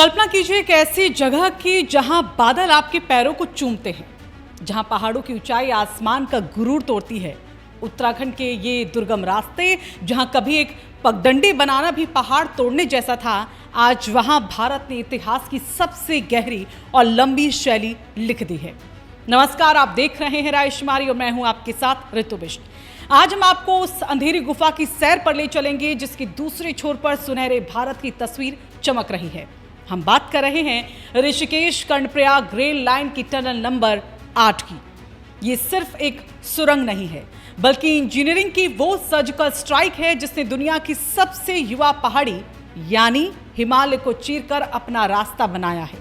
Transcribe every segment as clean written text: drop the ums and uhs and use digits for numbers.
कल्पना कीजिए एक ऐसी जगह की जहां बादल आपके पैरों को चूमते हैं, जहां पहाड़ों की ऊंचाई आसमान का गुरूर तोड़ती है। उत्तराखंड के ये दुर्गम रास्ते, जहां कभी एक पगडंडी बनाना भी पहाड़ तोड़ने जैसा था, आज वहां भारत ने इतिहास की सबसे गहरी और लंबी शैली लिख दी है। नमस्कार, आप देख रहे हैं रायशुमारी और मैं हूं आपके साथ ऋतु बिष्ट। आज हम आपको उस अंधेरी गुफा की सैर पर ले चलेंगे जिसकी दूसरे छोर पर सुनहरे भारत की तस्वीर चमक रही है। हम बात कर रहे हैं ऋषिकेश कर्णप्रयाग रेल लाइन की टनल नंबर 8 की। ये सिर्फ एक सुरंग नहीं है, बल्कि इंजीनियरिंग की वो सर्जिकल स्ट्राइक है जिसने दुनिया की सबसे युवा पहाड़ी यानी हिमालय को चीरकर अपना रास्ता बनाया है।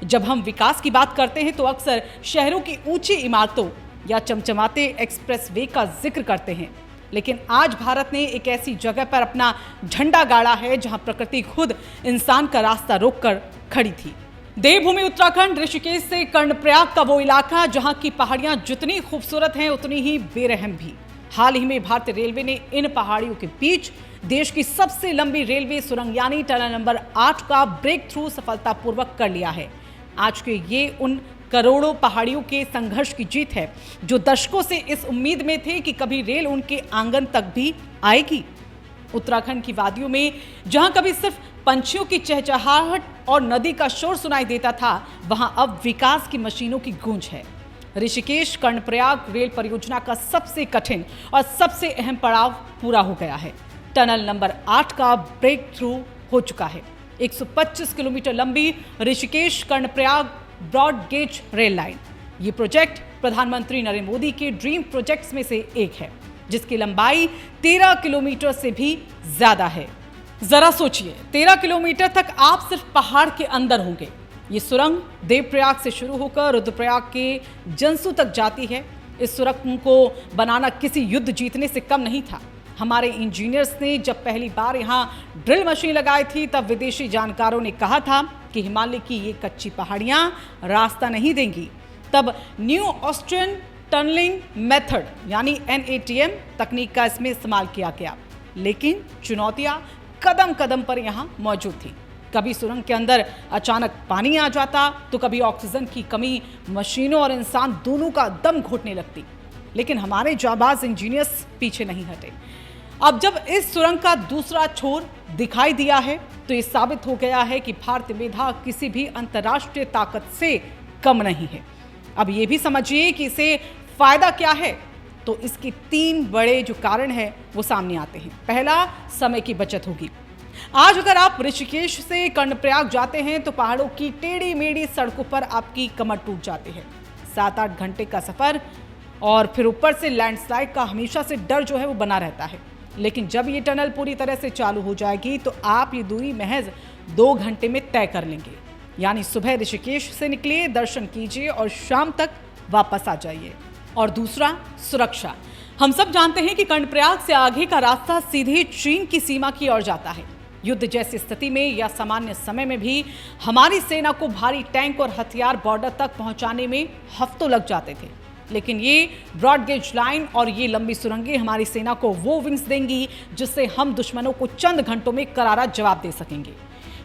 जब हम विकास की बात करते हैं तो अक्सर शहरों की ऊंची इमारतों या चमचमाते एक्सप्रेसवे का जिक्र करते हैं, लेकिन आज भारत ने एक ऐसी जगह पर अपना झंडा गाड़ा है जहां प्रकृति खुद इंसान का रास्ता रोककर खड़ी थी। देवभूमि उत्तराखंड ऋषिकेश से कर्णप्रयाग का वो इलाका जहां की पहाड़ियां जितनी खूबसूरत हैं उतनी ही बेरहम भी। हाल ही में भारतीय रेलवे ने इन पहाड़ियों के बीच देश की सबसे लंबी रेलवे सुरंग यानी टनल नंबर 8 का ब्रेक थ्रू सफलतापूर्वक कर लिया है। आज के ये उन करोड़ों पहाड़ियों के संघर्ष की जीत है जो दशकों से इस उम्मीद में थे कि कभी रेल उनके आंगन तक भी आएगी। उत्तराखंड की वादियों में जहां कभी सिर्फ पंछियों की चहचहाहट और नदी का शोर सुनाई देता था, वहां अब विकास की मशीनों की गूंज है। ऋषिकेश कर्णप्रयाग रेल परियोजना का सबसे कठिन और सबसे अहम पड़ाव पूरा हो गया है। टनल नंबर 8 का ब्रेक थ्रू हो चुका है। 125 किलोमीटर लंबी Rishikesh Karnaprayag broad gauge rail line. ये प्रोजेक्ट प्रधानमंत्री नरेंद्र मोदी के ड्रीम प्रोजेक्ट्स में से एक है, जिसकी लंबाई 13 किलोमीटर से भी ज्यादा है। जरा सोचिए, 13 किलोमीटर तक आप सिर्फ पहाड़ के अंदर होंगे। ये सुरंग देवप्रयाग से शुरू होकर रुद्रप्रयाग के जंसू तक जाती है। इस सुरंग को बनाना किसी युद्ध जीतने से कम नहीं था। हमारे इंजीनियर्स ने जब पहली बार यहाँ ड्रिल मशीन लगाई थी, तब विदेशी जानकारों ने कहा था कि हिमालय की ये कच्ची पहाड़ियाँ रास्ता नहीं देंगी। तब न्यू ऑस्ट्रियन टनलिंग मेथड यानी NATM तकनीक का इसमें इस्तेमाल किया गया, लेकिन चुनौतियाँ कदम कदम पर यहाँ मौजूद थी। कभी सुरंग के अंदर अचानक पानी आ जाता, तो कभी ऑक्सीजन की कमी मशीनों और इंसान दोनों का दम घुटने लगती। लेकिन हमारे जाबाज इंजीनियर्स पीछे नहीं हटे। अब जब इस सुरंग का दूसरा छोर दिखाई दिया है, तो ये साबित हो गया है कि भारतीय मेधा किसी भी अंतर्राष्ट्रीय ताकत से कम नहीं है। अब ये भी समझिए कि इसे फायदा क्या है, तो इसके 3 बड़े जो कारण हैं वो सामने आते हैं। पहला, समय की बचत होगी। आज अगर आप ऋषिकेश से कर्णप्रयाग जाते हैं तो पहाड़ों की टेढ़ी मेढ़ी सड़कों पर आपकी कमर टूट जाती है। 7-8 घंटे का सफर और फिर ऊपर से लैंडस्लाइड का हमेशा से डर जो है वो बना रहता है। लेकिन जब ये टनल पूरी तरह से चालू हो जाएगी तो आप ये दूरी महज 2 घंटे में तय कर लेंगे। यानी सुबह ऋषिकेश से निकलिए, दर्शन कीजिए और शाम तक वापस आ जाइए। और दूसरा, सुरक्षा। हम सब जानते हैं कि कर्णप्रयाग से आगे का रास्ता सीधे चीन की सीमा की ओर जाता है। युद्ध जैसी स्थिति में या सामान्य समय में भी हमारी सेना को भारी टैंक और हथियार बॉर्डर तक पहुंचाने में हफ्तों लग जाते थे। लेकिन ये ब्रॉड गेज लाइन और ये लंबी सुरंगें हमारी सेना को वो विंग्स देंगी जिससे हम दुश्मनों को चंद घंटों में करारा जवाब दे सकेंगे।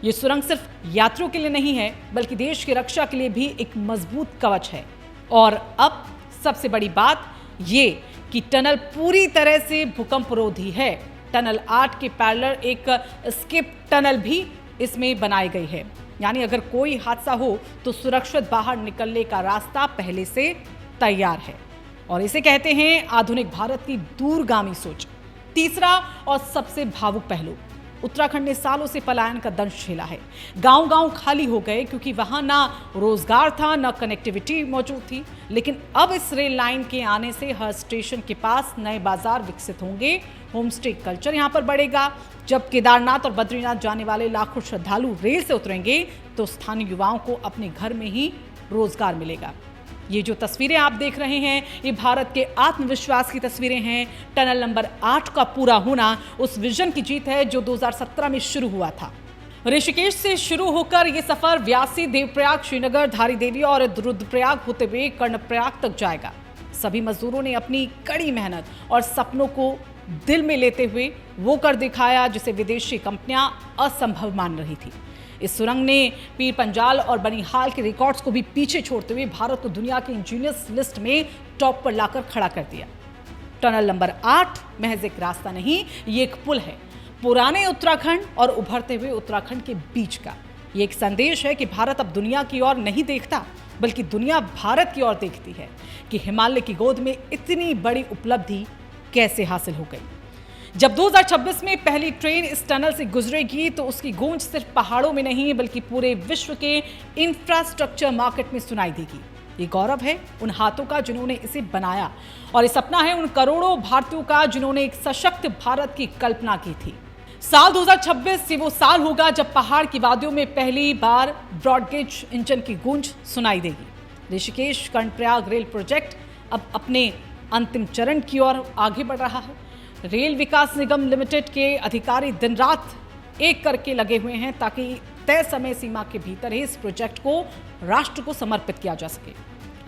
ये सुरंग सिर्फ यात्रियों के लिए नहीं है, बल्कि देश की रक्षा के लिए भी एक मजबूत कवच है। और अब सबसे बड़ी बात ये कि टनल पूरी तरह से भूकंपरोधी है। टनल 8 के पैरेलल एक स्किप टनल भी इसमें बनाई गई है, यानी अगर कोई हादसा हो तो सुरक्षित बाहर निकलने का रास्ता पहले से तैयार है। और इसे कहते हैं आधुनिक भारत की दूरगामी सोच। तीसरा और सबसे भावुक पहलू, उत्तराखंड ने सालों से पलायन का दंश झेला है। गांव-गांव खाली हो गए क्योंकि वहां ना रोजगार था, ना कनेक्टिविटी मौजूद थी। लेकिन अब इस रेल लाइन के आने से हर स्टेशन के पास नए बाजार विकसित होंगे, होमस्टे कल्चर यहां पर बढ़ेगा। जब केदारनाथ और बद्रीनाथ जाने वाले लाखों श्रद्धालु रेल से उतरेंगे तो स्थानीय युवाओं को अपने घर में ही रोजगार मिलेगा। ये जो तस्वीरें आप देख रहे हैं, ये भारत के आत्मविश्वास की तस्वीरें हैं। टनल नंबर 8 का पूरा होना उस विजन की जीत है जो 2017 में शुरू हुआ था। ऋषिकेश से शुरू होकर ये सफर व्यासी, देवप्रयाग, श्रीनगर, धारी देवी और रुद्रप्रयाग होते हुए कर्णप्रयाग तक जाएगा। सभी मजदूरों ने अपनी कड़ी मेहनत और सपनों को दिल में लेते हुए वो कर दिखाया जिसे विदेशी कंपनियां असंभव मान रही थी। इस सुरंग ने पीर पंजाल और बनिहाल के रिकॉर्ड्स को भी पीछे छोड़ते हुए भारत को दुनिया के इंजीनियर्स लिस्ट में टॉप पर लाकर खड़ा कर दिया। टनल नंबर 8 महज एक रास्ता नहीं, ये एक पुल है पुराने उत्तराखंड और उभरते हुए उत्तराखंड के बीच का। ये एक संदेश है कि भारत अब दुनिया की ओर नहीं देखता, बल्कि दुनिया भारत की ओर देखती है कि हिमालय की गोद में इतनी बड़ी उपलब्धि कैसे हासिल हो गई। जब 2026 में पहली ट्रेन इस टनल से गुजरेगी तो उसकी गूंज सिर्फ पहाड़ों में नहीं बल्कि पूरे विश्व के इंफ्रास्ट्रक्चर मार्केट में सुनाई देगी। ये गौरव है उन हाथों का जिन्होंने इसे बनाया और ये सपना है उन करोड़ों भारतीयों का जिन्होंने एक सशक्त भारत की कल्पना की थी। साल 2026 ये वो साल होगा जब पहाड़ की वादियों में पहली बार ब्रॉडगेज इंजन की गूंज सुनाई देगी। ऋषिकेश कर्णप्रयाग रेल प्रोजेक्ट अब अपने अंतिम चरण की ओर आगे बढ़ रहा है। रेल विकास निगम लिमिटेड के अधिकारी दिन रात एक करके लगे हुए हैं ताकि तय समय सीमा के भीतर ही इस प्रोजेक्ट को राष्ट्र को समर्पित किया जा सके।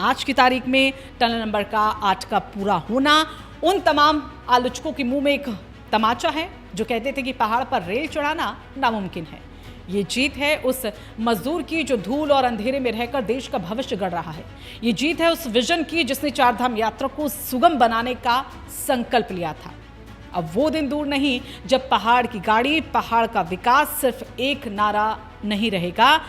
आज की तारीख में टनल नंबर 8 का पूरा होना उन तमाम आलोचकों के मुंह में एक तमाचा है जो कहते थे कि पहाड़ पर रेल चढ़ाना नामुमकिन है। ये जीत है उस मजदूर की जो धूल और अंधेरे में रहकर देश का भविष्य गढ़ रहा है। ये जीत है उस विजन की जिसने चारधाम यात्रा को सुगम बनाने का संकल्प लिया था। अब वो दिन दूर नहीं जब पहाड़ की गाड़ी, पहाड़ का विकास सिर्फ एक नारा नहीं रहेगा।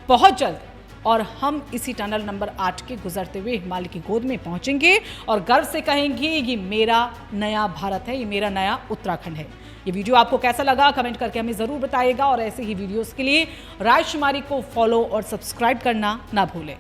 बहुत जल्द और हम इसी टनल नंबर 8 के गुजरते हुए हिमालय की गोद में पहुंचेंगे और गर्व से कहेंगे ये मेरा नया भारत है, ये मेरा नया उत्तराखंड है। ये वीडियो आपको कैसा लगा कमेंट करके हमें जरूर बताइएगा और ऐसे ही वीडियोस के लिए राजकुमारी को फॉलो और सब्सक्राइब करना ना भूलें।